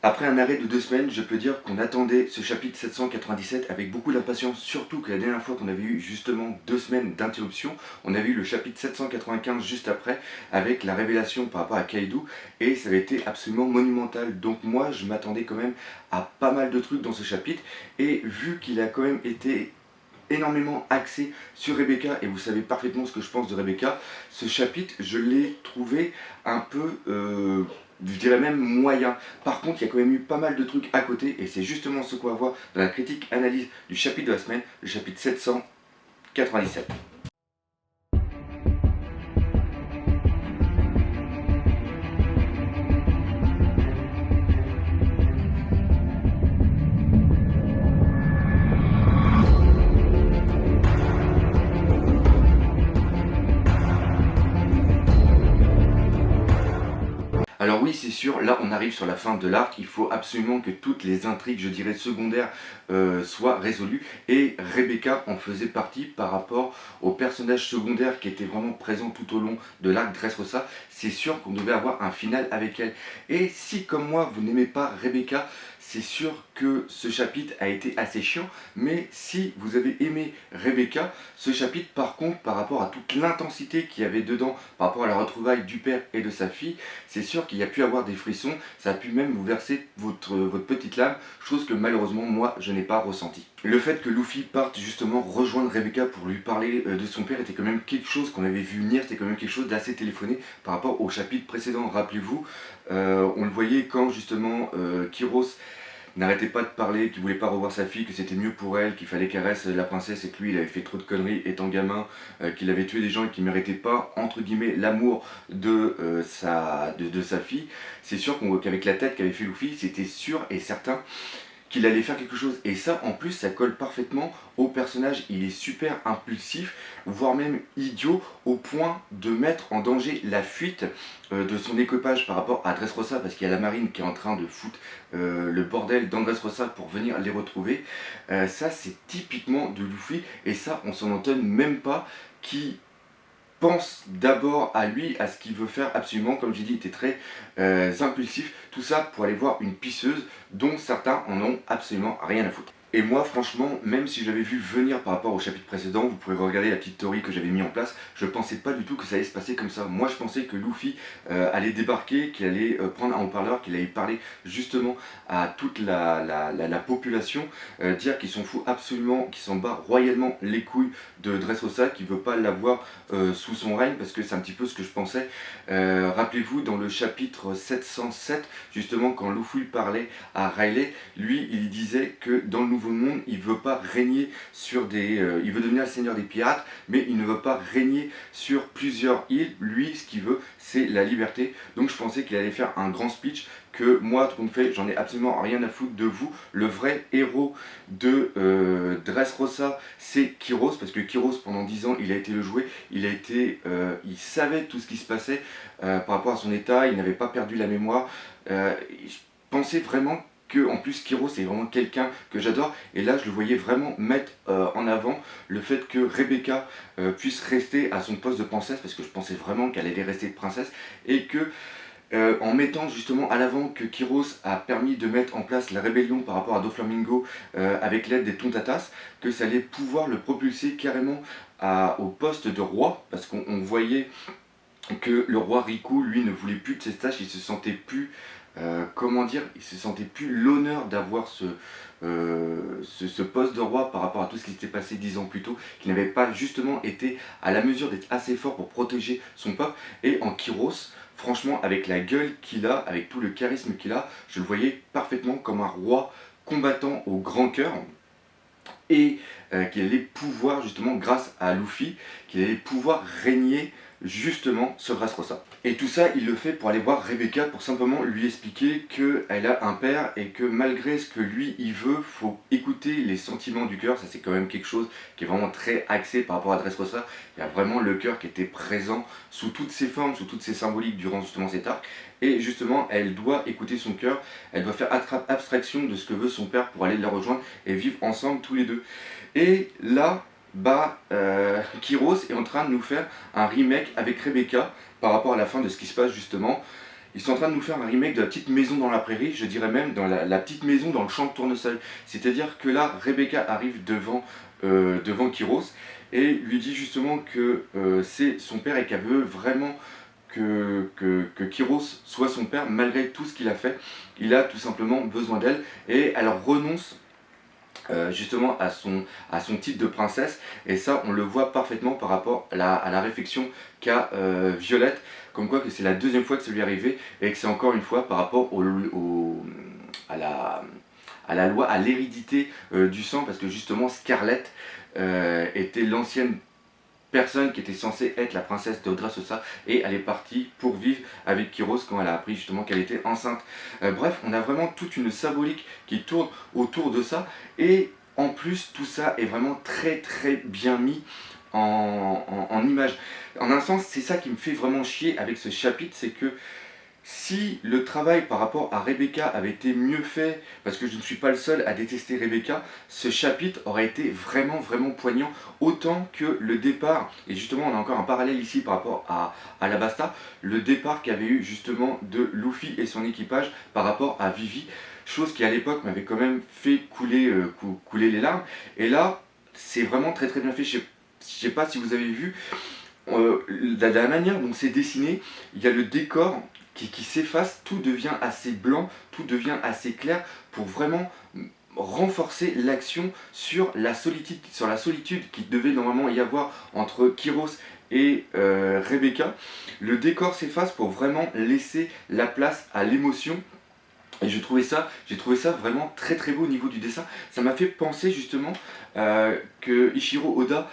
Après un arrêt de 2 semaines, je peux dire qu'on attendait ce chapitre 797 avec beaucoup d'impatience, surtout que la dernière fois qu'on avait eu justement 2 semaines d'interruption, on avait eu le chapitre 795 juste après, avec la révélation par rapport à Kaido, et ça avait été absolument monumental. Donc moi, je m'attendais quand même à pas mal de trucs dans ce chapitre, et vu qu'il a quand même été énormément axé sur Rebecca, et vous savez parfaitement ce que je pense de Rebecca, ce chapitre, je l'ai trouvé un peu, je dirais même moyen. Par contre, il y a quand même eu pas mal de trucs à côté, et c'est justement ce qu'on va voir dans la critique analyse du chapitre de la semaine, le chapitre 797. Alors oui, c'est sûr, là on arrive sur la fin de l'arc, il faut absolument que toutes les intrigues, je dirais secondaires, soient résolues, et Rebecca en faisait partie par rapport aux personnages secondaires qui étaient vraiment présents tout au long de l'arc Dressrosa. C'est sûr qu'on devait avoir un final avec elle. Et si comme moi vous n'aimez pas Rebecca, c'est sûr que ce chapitre a été assez chiant, mais si vous avez aimé Rebecca, ce chapitre par contre, par rapport à toute l'intensité qu'il y avait dedans, par rapport à la retrouvaille du père et de sa fille, c'est sûr qu'il y a pu avoir des frissons, ça a pu même vous verser votre petite lame, chose que malheureusement moi je n'ai pas ressenti. Le fait que Luffy parte justement rejoindre Rebecca pour lui parler de son père était quand même quelque chose qu'on avait vu venir, c'était quand même quelque chose d'assez téléphoné par rapport au chapitre précédent. Rappelez-vous, on le voyait quand justement Kyros n'arrêtait pas de parler, qu'il voulait pas revoir sa fille, que c'était mieux pour elle, qu'il fallait qu'elle reste la princesse et que lui il avait fait trop de conneries étant gamin, qu'il avait tué des gens et qu'il méritait pas entre guillemets l'amour de sa fille. C'est sûr qu'avec la tête qu'avait fait Luffy, c'était sûr et certain qu'il allait faire quelque chose. Et ça, en plus, ça colle parfaitement au personnage. Il est super impulsif, voire même idiot, au point de mettre en danger la fuite de son équipage par rapport à Dressrosa, parce qu'il y a la marine qui est en train de foutre le bordel dans Dressrosa pour venir les retrouver. Ça, c'est typiquement de Luffy, et ça, on s'en étonne même pas, qui pense d'abord à lui, à ce qu'il veut faire absolument, comme j'ai dit, il était très impulsif, tout ça pour aller voir une pisseuse dont certains en ont absolument rien à foutre. Et moi franchement, même si je l'avais vu venir par rapport au chapitre précédent, vous pourrez regarder la petite théorie que j'avais mis en place, je pensais pas du tout que ça allait se passer comme ça. Moi je pensais que Luffy allait débarquer, qu'il allait prendre un haut-parleur, qu'il allait parler justement à toute la population, dire qu'ils s'en fout absolument, qu'ils s'en bat royalement les couilles de Dressrosa, qu'il veut pas l'avoir sous son règne, parce que c'est un petit peu ce que je pensais. Rappelez-vous dans le chapitre 707, justement quand Luffy parlait à Riley, lui il disait que dans le nouveau monde il veut pas régner sur des... il veut devenir le seigneur des pirates, mais il ne veut pas régner sur plusieurs îles. Lui ce qu'il veut c'est la liberté. Donc je pensais qu'il allait faire un grand speech, que moi, tout compte fait, j'en ai absolument rien à foutre de vous. Le vrai héros de Dressrosa, c'est Kyros, parce que Kyros, pendant 10 ans, il a été le jouet, il savait tout ce qui se passait par rapport à son état, il n'avait pas perdu la mémoire. Je pensais vraiment que, en plus, Kyros c'est vraiment quelqu'un que j'adore, et là, je le voyais vraiment mettre en avant le fait que Rebecca puisse rester à son poste de princesse, parce que je pensais vraiment qu'elle allait rester de princesse, et que en mettant justement à l'avant que Kyros a permis de mettre en place la rébellion par rapport à Doflamingo avec l'aide des Tontatas, que ça allait pouvoir le propulser carrément au poste de roi, parce qu'on voyait que le roi Riku, lui, ne voulait plus de ses tâches, il se sentait plus, comment dire, il se sentait plus l'honneur d'avoir ce poste de roi par rapport à tout ce qui s'était passé 10 ans plus tôt, qu'il n'avait pas justement été à la mesure d'être assez fort pour protéger son peuple. Et en Kyros, franchement, avec la gueule qu'il a, avec tout le charisme qu'il a, je le voyais parfaitement comme un roi combattant au grand cœur, et qu'il allait pouvoir justement, grâce à Luffy, qu'il allait pouvoir régner justement sur Dressrosa. Et tout ça, il le fait pour aller voir Rebecca, pour simplement lui expliquer qu'elle a un père et que malgré ce que lui il veut, faut écouter les sentiments du cœur. Ça c'est quand même quelque chose qui est vraiment très axé par rapport à Dressrosa. Il y a vraiment le cœur qui était présent sous toutes ses formes, sous toutes ses symboliques durant justement cet arc. Et justement, elle doit écouter son cœur, elle doit faire abstraction de ce que veut son père pour aller la rejoindre et vivre ensemble tous les deux. Et là, Kyros est en train de nous faire un remake avec Rebecca par rapport à la fin de ce qui se passe justement. Ils sont en train de nous faire un remake de la petite maison dans la prairie, je dirais même dans la petite maison dans le champ de tournesol. C'est-à-dire que là, Rebecca arrive devant Kyros et lui dit justement que c'est son père et qu'elle veut vraiment que Kyros soit son père malgré tout ce qu'il a fait. Il a tout simplement besoin d'elle et elle renonce justement à son titre de princesse, et ça on le voit parfaitement par rapport à la réflexion qu'a Violette, comme quoi que c'est la deuxième fois que ça lui est arrivé et que c'est encore une fois par rapport à la loi, à l'hérédité du sang, parce que justement Scarlett était l'ancienne personne qui était censée être la princesse d'Odrassosa et elle est partie pour vivre avec Kyros quand elle a appris justement qu'elle était enceinte. Bref, on a vraiment toute une symbolique qui tourne autour de ça et en plus tout ça est vraiment très très bien mis en image. En un sens, c'est ça qui me fait vraiment chier avec ce chapitre, c'est que si le travail par rapport à Rebecca avait été mieux fait, parce que je ne suis pas le seul à détester Rebecca, ce chapitre aurait été vraiment vraiment poignant, autant que le départ, et justement on a encore un parallèle ici par rapport à Alabasta, le départ qu'avait eu justement de Luffy et son équipage par rapport à Vivi, chose qui à l'époque m'avait quand même fait couler les larmes, et là c'est vraiment très très bien fait, je sais pas si vous avez vu, la manière dont c'est dessiné, il y a le décor qui s'efface, tout devient assez blanc, tout devient assez clair pour vraiment renforcer l'action sur la solitude qui devait normalement y avoir entre Kyros et Rebecca. Le décor s'efface pour vraiment laisser la place à l'émotion. Et j'ai trouvé ça vraiment très très beau au niveau du dessin. Ça m'a fait penser justement que Ichiro Oda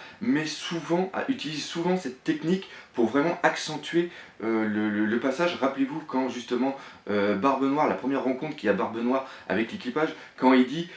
utilise souvent cette technique pour vraiment accentuer le passage. Rappelez-vous quand justement Barbe Noire, la première rencontre qu'il y a Barbe Noire avec l'équipage, quand il dit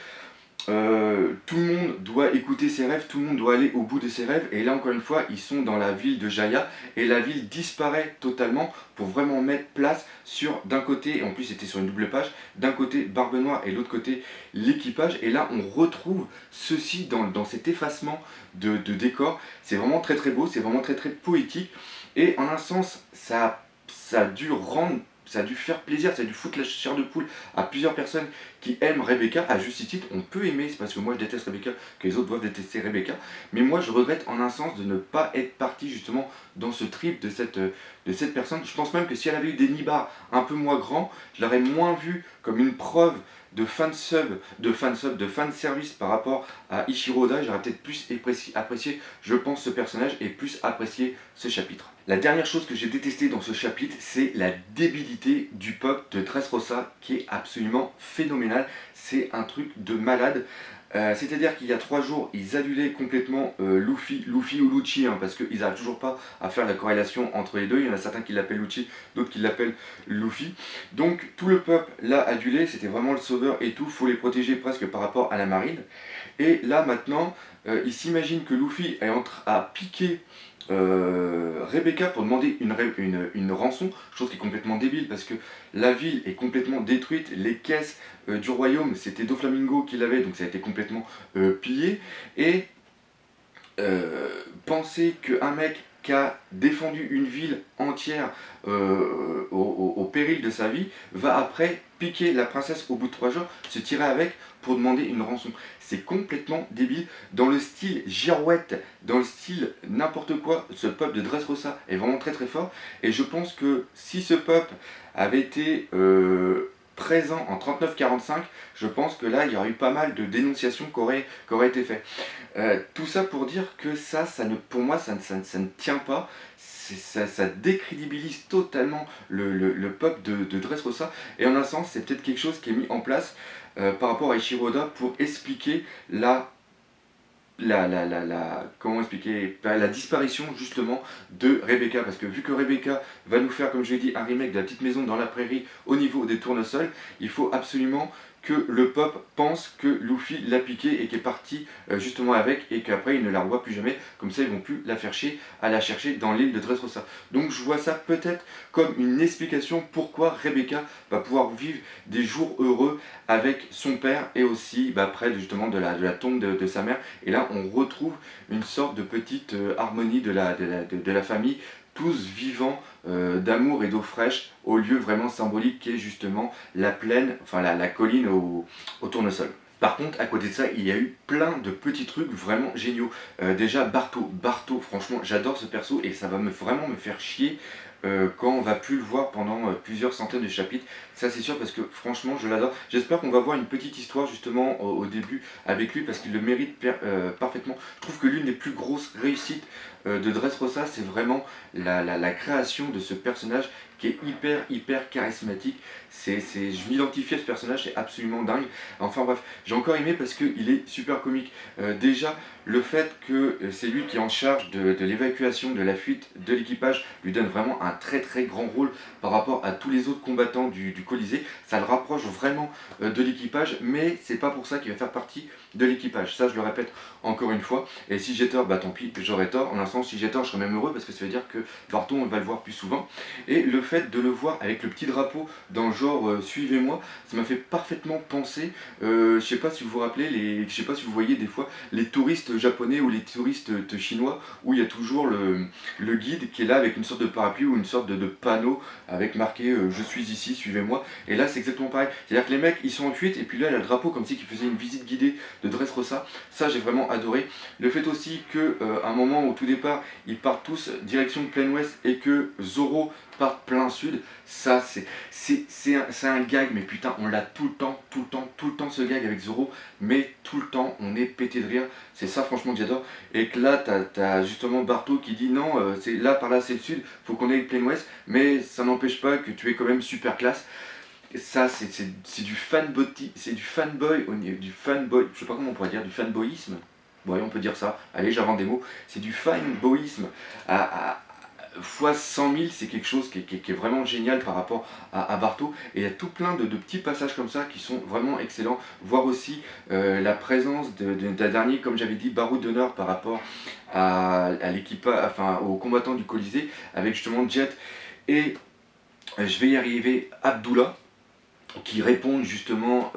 tout le monde doit écouter ses rêves, tout le monde doit aller au bout de ses rêves, et là encore une fois ils sont dans la ville de Jaya et la ville disparaît totalement pour vraiment mettre place sur, d'un côté, et en plus c'était sur une double page, d'un côté Barbe Noire et l'autre côté l'équipage, et là on retrouve ceci dans cet effacement de décor. C'est vraiment très très beau, c'est vraiment très très poétique, et en un sens ça a dû rendre, ça a dû faire plaisir, ça a dû foutre la chair de poule à plusieurs personnes qui aiment Rebecca, à juste titre. On peut aimer, c'est parce que moi je déteste Rebecca que les autres doivent détester Rebecca, mais moi je regrette en un sens de ne pas être parti justement dans ce trip de cette personne. Je pense même que si elle avait eu des nibards un peu moins grands, je l'aurais moins vu comme une preuve de fanservice par rapport à Ichiro Oda. J'aurais peut-être plus apprécié, je pense, ce personnage et plus apprécié ce chapitre. La dernière chose que j'ai détestée dans ce chapitre, c'est la débilité du peuple de Dressrosa qui est absolument phénoménal. C'est un truc de malade. C'est-à-dire qu'il y a 3 jours, ils adulaient complètement Luffy ou Lucci, hein, parce qu'ils n'arrivent toujours pas à faire la corrélation entre les deux. Il y en a certains qui l'appellent Lucci, d'autres qui l'appellent Luffy. Donc tout le peuple l'a adulé, c'était vraiment le sauveur et tout, il faut les protéger presque par rapport à la marine. Et là maintenant, ils s'imaginent que Luffy est en train à piquer Rebecca pour demander une rançon, chose qui est complètement débile parce que la ville est complètement détruite, les caisses du royaume, c'était Doflamingo qui l'avait, donc ça a été complètement pillé, et penser qu'un mec qui a défendu une ville entière au péril de sa vie, va après piquer la princesse au bout de 3 jours, se tirer avec pour demander une rançon. C'est complètement débile. Dans le style girouette, dans le style n'importe quoi, ce peuple de Dressrosa est vraiment très très fort. Et je pense que si ce peuple avait été présent en 39-45, je pense que là il y aurait eu pas mal de dénonciations qui auraient été faites. Tout ça pour dire que pour moi ça ne tient pas. Ça décrédibilise totalement le peuple de Dressrosa, et en un sens c'est peut-être quelque chose qui est mis en place par rapport à Ichiro Oda pour expliquer comment expliquer la disparition justement de Rebecca, parce que vu que Rebecca va nous faire, comme je l'ai dit, un remake de la petite maison dans la prairie au niveau des tournesols, il faut absolument que le peuple pense que Luffy l'a piqué et qu'est parti justement avec, et qu'après il ne la revoit plus jamais, comme ça ils vont plus la faire chier à la chercher dans l'île de Dressrosa. Donc je vois ça peut-être comme une explication pourquoi Rebecca va pouvoir vivre des jours heureux avec son père, et aussi près justement de la tombe de sa mère, et là on retrouve une sorte de petite harmonie de la famille, tous vivants d'amour et d'eau fraîche au lieu vraiment symbolique qui est justement la plaine, enfin la colline au tournesol. Par contre, à côté de ça, il y a eu plein de petits trucs vraiment géniaux. Déjà, Barto, franchement, j'adore ce perso et ça va vraiment me faire chier quand on va plus le voir pendant plusieurs centaines de chapitres. Ça, c'est sûr parce que franchement, je l'adore. J'espère qu'on va voir une petite histoire justement au début avec lui parce qu'il le mérite parfaitement. Je trouve que l'une des plus grosses réussites de Dressrosa, c'est vraiment la création de ce personnage qui est hyper charismatique. Je m'identifie à ce personnage, c'est absolument dingue. Enfin bref, j'ai encore aimé parce qu'il est super comique. Déjà, le fait que c'est lui qui est en charge de l'évacuation, de la fuite de l'équipage, lui donne vraiment un très grand rôle par rapport à tous les autres combattants du Colisée. Ça le rapproche vraiment de l'équipage, mais c'est pas pour ça qu'il va faire partie de l'équipage. Ça, je le répète encore une fois. Et si j'ai tort, bah tant pis, j'aurai tort. En l'instant, si j'ai tort, je serai même heureux parce que ça veut dire que Barto, on va le voir plus souvent. Et le fait de le voir avec le petit drapeau dans le genre suivez-moi, ça m'a fait parfaitement penser, je sais pas si vous vous rappelez, je sais pas si vous voyez des fois les touristes japonais ou les touristes chinois où il y a toujours le guide qui est là avec une sorte de parapluie ou une sorte de panneau avec marqué je suis ici, suivez-moi. Et là c'est exactement pareil, c'est-à-dire que les mecs ils sont en fuite et puis là il y a le drapeau comme si ils faisaient une visite guidée de Dressrosa. Ça j'ai vraiment adoré. Le fait aussi que à un moment au tout départ ils partent tous direction de plein ouest et que Zoro parte plein sud, ça c'est un gag, mais putain on l'a tout le temps ce gag avec Zoro, mais tout le temps on est pété de rire. C'est ça franchement que j'adore. Et que là t'as justement Barto qui dit non, c'est là par là c'est le sud, faut qu'on aille plein ouest, mais ça n'empêche pas que tu es quand même super classe. Et ça c'est du fanboy, c'est du fanboy, du fanboy, je sais pas comment on pourrait dire, du fanboyisme. Ouais, on peut dire ça, allez j'invente des mots, c'est du fanboyisme fois 100 000, c'est quelque chose qui est vraiment génial par rapport à Barto. Et il y a tout plein de petits passages comme ça qui sont vraiment excellents. Voir aussi la présence d'un dernier, comme j'avais dit, Baroud d'honneur par rapport à l'équipage, enfin aux combattants du Colisée, avec justement Jet et je vais y arriver, Abdullah, qui répondent justement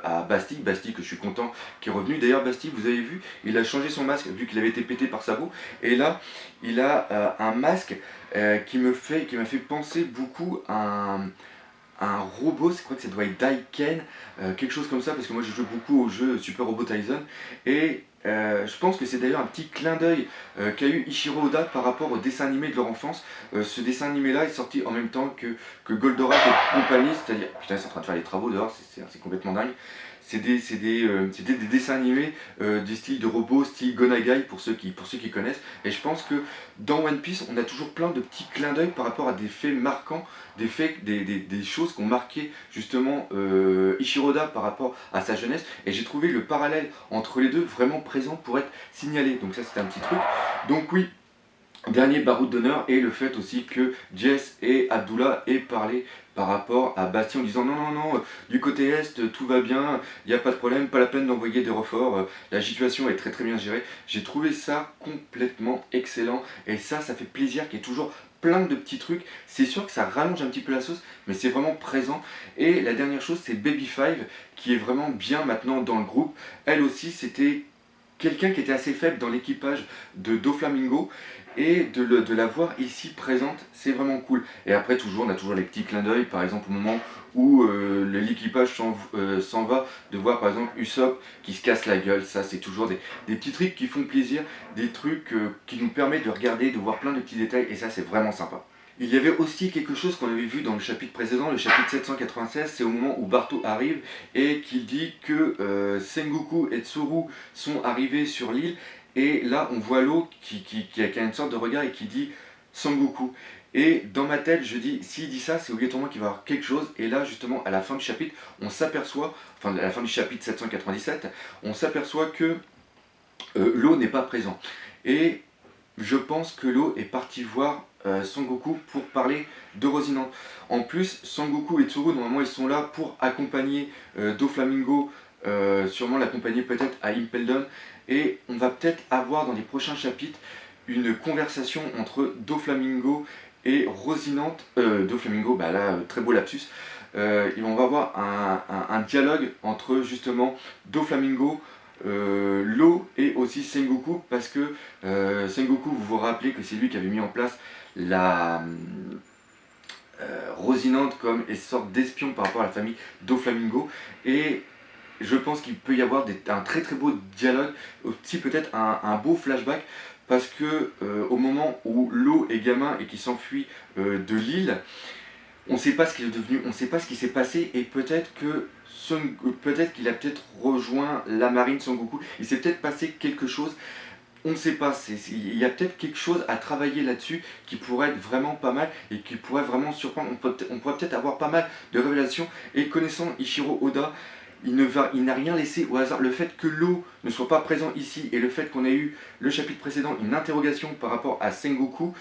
à Basti que je suis content qui est revenu. D'ailleurs Basti, vous avez vu, il a changé son masque vu qu'il avait été pété par Sabo. Et là, il a un masque qui m'a fait penser beaucoup à un robot, je crois que ça doit être Daiken, quelque chose comme ça, parce que moi je joue beaucoup au jeu Super Robot Tyson, et je pense que c'est d'ailleurs un petit clin d'œil qu'a eu Ichiro Oda par rapport au dessin animé de leur enfance. Ce dessin animé là est sorti en même temps que Goldorak et compagnie, c'est-à-dire, putain ils sont en train de faire les travaux dehors, c'est complètement dingue. C'était des dessins animés du style de robots, style Gonagai pour ceux qui connaissent. Et je pense que dans One Piece, on a toujours plein de petits clins d'œil par rapport à des faits marquants, des faits, des choses qui ont marqué justement Ishiroda par rapport à sa jeunesse. Et j'ai trouvé le parallèle entre les deux vraiment présent pour être signalé. Donc ça c'était un petit truc. Donc oui. Dernier baroud d'honneur et le fait aussi que Jess et Abdullah aient parlé par rapport à Bastien en disant non, du côté est tout va bien, il n'y a pas de problème, pas la peine d'envoyer des renforts, la situation est très bien gérée. J'ai trouvé ça complètement excellent et ça fait plaisir qu'il y ait toujours plein de petits trucs. C'est sûr que ça rallonge un petit peu la sauce, mais c'est vraiment présent. Et la dernière chose, c'est Baby Five qui est vraiment bien maintenant dans le groupe. Elle aussi, c'était quelqu'un qui était assez faible dans l'équipage de Doflamingo et de la voir ici présente, c'est vraiment cool. Et après toujours, on a toujours les petits clins d'œil, par exemple au moment où l'équipage s'en va, de voir par exemple Usopp qui se casse la gueule, ça c'est toujours des petits trucs qui font plaisir, des trucs qui nous permettent de regarder, de voir plein de petits détails, et ça c'est vraiment sympa. Il y avait aussi quelque chose qu'on avait vu dans le chapitre précédent, le chapitre 796, c'est au moment où Barto arrive et qu'il dit que Sengoku et Tsuru sont arrivés sur l'île, et là on voit l'eau qui a une sorte de regard et qui dit Sengoku. Et dans ma tête je dis, s'il dit ça c'est obligatoirement qu'il va y avoir quelque chose, et là justement à la fin du chapitre on s'aperçoit, enfin à la fin du chapitre 797, on s'aperçoit que l'eau n'est pas présent. Et je pense que l'eau est parti voir Sangoku pour parler de Rosinante. En plus, Sangoku et Tsuru, normalement, ils sont là pour accompagner Doflamingo, sûrement l'accompagner peut-être à Impel Down. Et on va peut-être avoir dans les prochains chapitres une conversation entre Doflamingo et Rosinante. Doflamingo, bah là, très beau lapsus. On va avoir un dialogue entre justement Doflamingo, l'eau et aussi Sengoku, parce que Sengoku, vous vous rappelez que c'est lui qui avait mis en place la Rosinante comme une sorte d'espion par rapport à la famille Doflamingo. Et je pense qu'il peut y avoir un très très beau dialogue, aussi peut-être un beau flashback, parce que au moment où Law est gamin et qu'il s'enfuit de l'île, on ne sait pas ce qu'il est devenu, on ne sait pas ce qui s'est passé, et peut-être que peut-être qu'il a peut-être rejoint la marine Son Goku, il s'est peut-être passé quelque chose, on ne sait pas, il y a peut-être quelque chose à travailler là-dessus qui pourrait être vraiment pas mal et qui pourrait vraiment surprendre, on pourrait peut-être avoir pas mal de révélations, et connaissant Ichiro Oda, il n'a rien laissé au hasard. Le fait que Law ne soit pas présent ici et le fait qu'on ait eu le chapitre précédent une interrogation par rapport à Sengoku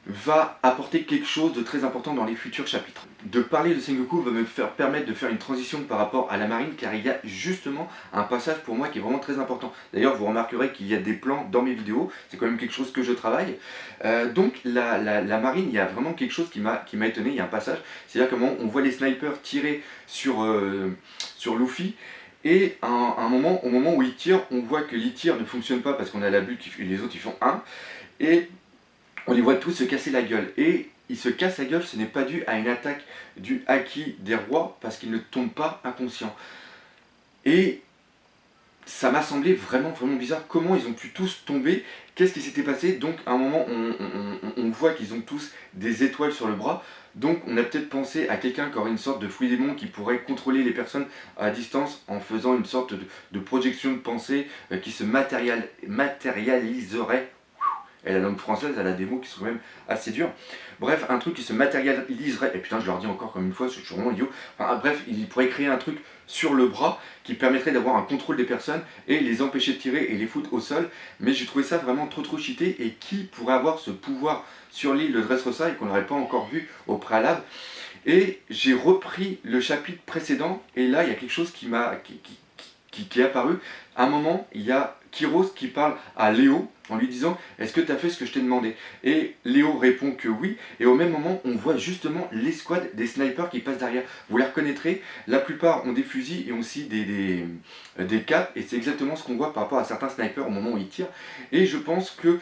va apporter quelque chose de très important dans les futurs chapitres. De parler de Sengoku va me permettre de faire une transition par rapport à la marine, car il y a justement un passage pour moi qui est vraiment très important. D'ailleurs, vous remarquerez qu'il y a des plans dans mes vidéos, c'est quand même quelque chose que je travaille. Donc la marine, il y a vraiment quelque chose qui m'a étonné, il y a un passage, c'est-à-dire comment on voit les snipers tirer sur Luffy, et à un moment, au moment où ils tirent, on voit que les tirs ne fonctionnent pas parce qu'on a la bulle et les autres ils font 1, et on les voit tous se casser la gueule. Et ils se cassent la gueule, ce n'est pas dû à une attaque du haki des rois, parce qu'ils ne tombent pas inconscients. Et ça m'a semblé vraiment bizarre, comment ils ont pu tous tomber, qu'est-ce qui s'était passé. Donc à un moment on voit qu'ils ont tous des étoiles sur le bras, donc on a peut-être pensé à quelqu'un qui aurait une sorte de fruit démon qui pourrait contrôler les personnes à distance en faisant une sorte de projection de pensée qui se matérialiserait. Et la langue française, elle a des mots qui sont quand même assez durs. Bref, un truc qui se matérialiserait, et putain je leur dis encore comme une fois, je suis vraiment idiot. Enfin, bref, il pourrait créer un truc sur le bras qui permettrait d'avoir un contrôle des personnes et les empêcher de tirer et les foutre au sol. Mais j'ai trouvé ça vraiment trop cheaté, et qui pourrait avoir ce pouvoir sur l'île de Dressrosa et qu'on n'aurait pas encore vu au préalable. Et j'ai repris le chapitre précédent, et là il y a quelque chose qui est apparu. À un moment, il y a Kiros qui parle à Léo en lui disant « Est-ce que tu as fait ce que je t'ai demandé ?» Et Léo répond que oui, et au même moment, on voit justement l'escouade des snipers qui passent derrière. Vous les reconnaîtrez, la plupart ont des fusils et aussi des capes, et c'est exactement ce qu'on voit par rapport à certains snipers au moment où ils tirent. Et je pense que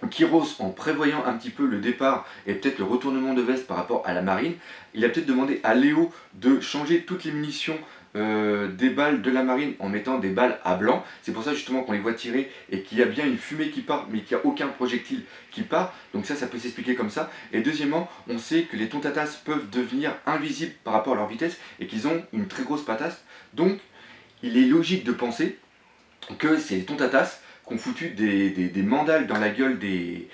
Kiros, en prévoyant un petit peu le départ et peut-être le retournement de veste par rapport à la marine, il a peut-être demandé à Léo de changer toutes les munitions des balles de la marine en mettant des balles à blanc. C'est pour ça justement qu'on les voit tirer et qu'il y a bien une fumée qui part, mais qu'il n'y a aucun projectile qui part. Donc ça peut s'expliquer comme ça. Et deuxièmement, on sait que les tontatas peuvent devenir invisibles par rapport à leur vitesse et qu'ils ont une très grosse patasse. Donc il est logique de penser que c'est les tontatas qui ont foutu des mandales dans la gueule des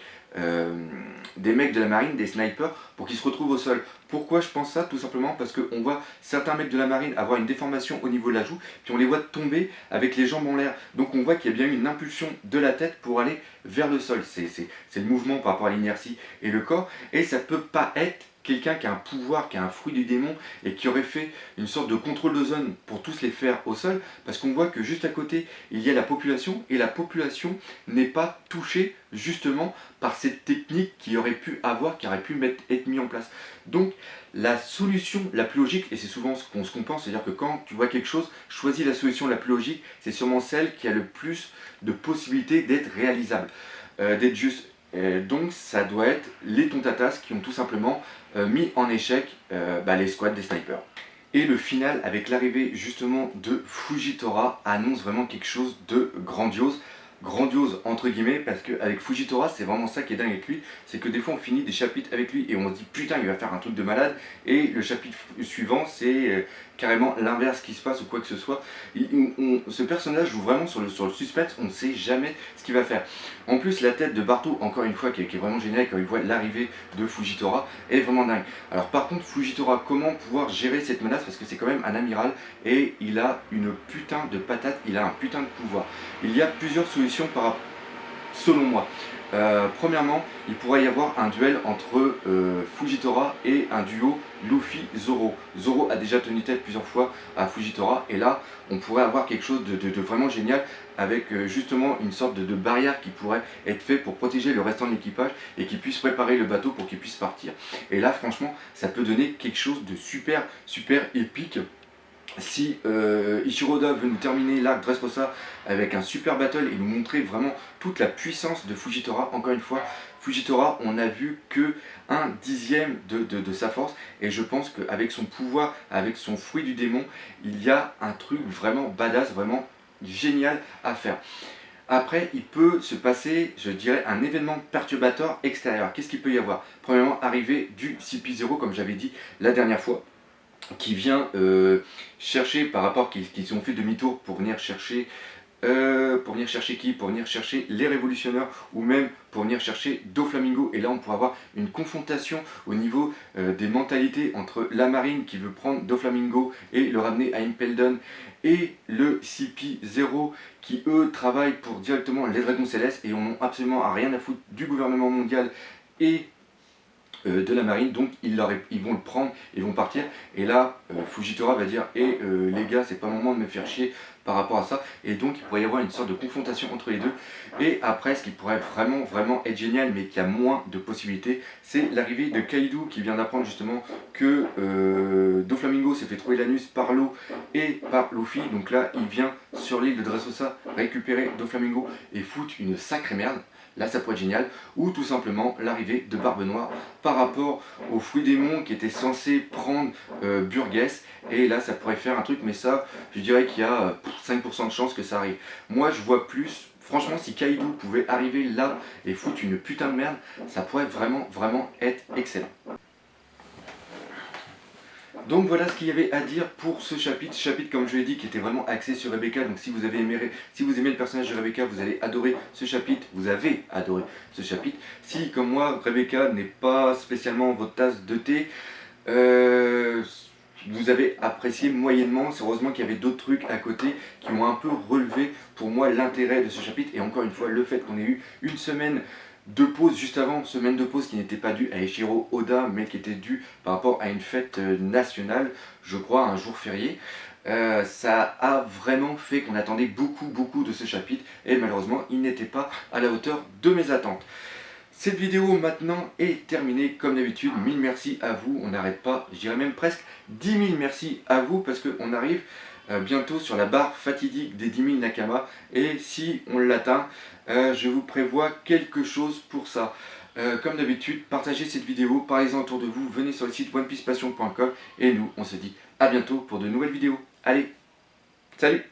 mecs de la marine, des snipers, pour qu'ils se retrouvent au sol. Pourquoi je pense ça? Tout simplement parce qu'on voit certains mecs de la marine avoir une déformation au niveau de la joue, puis on les voit tomber avec les jambes en l'air. Donc on voit qu'il y a bien eu une impulsion de la tête pour aller vers le sol. C'est le mouvement par rapport à l'inertie et le corps, et ça peut pas être quelqu'un qui a un pouvoir, qui a un fruit du démon et qui aurait fait une sorte de contrôle de zone pour tous les faire au sol, parce qu'on voit que juste à côté il y a la population, et la population n'est pas touchée justement par cette technique qui aurait pu être mis en place. Donc la solution la plus logique, et c'est souvent ce qu'on pense, c'est-à-dire que quand tu vois quelque chose, choisis la solution la plus logique, c'est sûrement celle qui a le plus de possibilités d'être réalisable, d'être juste. Donc ça doit être les tontatas qui ont tout simplement mis en échec les squads des snipers. Et le final, avec l'arrivée justement de Fujitora, annonce vraiment quelque chose de grandiose. Grandiose entre guillemets, parce qu'avec Fujitora, c'est vraiment ça qui est dingue avec lui, c'est que des fois on finit des chapitres avec lui et on se dit putain il va faire un truc de malade, et le chapitre suivant c'est carrément l'inverse qui se passe ou quoi que ce soit. Ce personnage joue vraiment sur le suspense, on ne sait jamais ce qu'il va faire. En plus la tête de Barto, encore une fois, qui est vraiment géniale quand il voit l'arrivée de Fujitora, est vraiment dingue. Alors par contre Fujitora, comment pouvoir gérer cette menace, parce que c'est quand même un amiral et il a une putain de patate, il a un putain de pouvoir. Il y a plusieurs solutions selon moi. Premièrement, il pourrait y avoir un duel entre Fujitora et un duo Luffy-Zoro. Zoro a déjà tenu tête plusieurs fois à Fujitora, et là on pourrait avoir quelque chose de vraiment génial, avec justement une sorte de barrière qui pourrait être fait pour protéger le restant de l'équipage et qui puisse préparer le bateau pour qu'il puisse partir. Et là franchement ça peut donner quelque chose de super épique. Si Ichiro Oda veut nous terminer l'arc Dressrosa avec un super battle et nous montrer vraiment toute la puissance de Fujitora, encore une fois, Fujitora, on a vu que 1/10 de sa force, et je pense qu'avec son pouvoir, avec son fruit du démon, il y a un truc vraiment badass, vraiment génial à faire. Après, il peut se passer, je dirais, un événement perturbateur extérieur. Qu'est-ce qu'il peut y avoir? Premièrement, arrivée du CP0, comme j'avais dit la dernière fois, qui vient chercher, par rapport qu'ils ont fait demi-tour pour venir chercher qui? Pour venir chercher les révolutionnaires, ou même pour venir chercher Doflamingo. Et là on pourra avoir une confrontation au niveau des mentalités entre la marine qui veut prendre Doflamingo et le ramener à Impeldon, et le CP0 qui eux travaillent pour directement les dragons célestes et on n'a absolument rien à foutre du gouvernement mondial et de la marine. Donc ils vont le prendre, ils vont partir, et là Fujitora va dire les gars, c'est pas le moment de me faire chier par rapport à ça, et donc il pourrait y avoir une sorte de confrontation entre les deux. Et après, ce qui pourrait vraiment être génial, mais qui a moins de possibilités, c'est l'arrivée de Kaido, qui vient d'apprendre justement que Doflamingo s'est fait trouver l'anus par l'eau et par Luffy. Donc là il vient sur l'île de Dressrosa récupérer Doflamingo et foutre une sacrée merde. Là ça pourrait être génial. Ou tout simplement l'arrivée de Barbe Noire par rapport au fruit démon qui était censé prendre Burgess, et là ça pourrait faire un truc, mais ça je dirais qu'il y a 5% de chance que ça arrive. Moi je vois plus, franchement, si Kaido pouvait arriver là et foutre une putain de merde, ça pourrait vraiment être excellent. Donc voilà ce qu'il y avait à dire pour ce chapitre, comme je l'ai dit, qui était vraiment axé sur Rebecca. Donc si vous aimez le personnage de Rebecca, vous allez adorer ce chapitre, vous avez adoré ce chapitre. Si comme moi, Rebecca n'est pas spécialement votre tasse de thé, vous avez apprécié moyennement. C'est heureusement qu'il y avait d'autres trucs à côté qui ont un peu relevé pour moi l'intérêt de ce chapitre. Et encore une fois, le fait qu'on ait eu une semaine de pause juste avant, semaine de pause qui n'était pas due à Eiichiro Oda, mais qui était due par rapport à une fête nationale, je crois, un jour férié. Ça a vraiment fait qu'on attendait beaucoup de ce chapitre, et malheureusement il n'était pas à la hauteur de mes attentes. Cette vidéo maintenant est terminée comme d'habitude. 1000 merci à vous, on n'arrête pas, je dirais même presque 10 000 merci à vous, parce qu'on arrive bientôt sur la barre fatidique des 10 000 Nakama, et si on l'atteint, je vous prévois quelque chose pour ça. Comme d'habitude, partagez cette vidéo, parlez-en autour de vous, venez sur le site onepicepassion.com, et nous on se dit à bientôt pour de nouvelles vidéos. Allez, salut!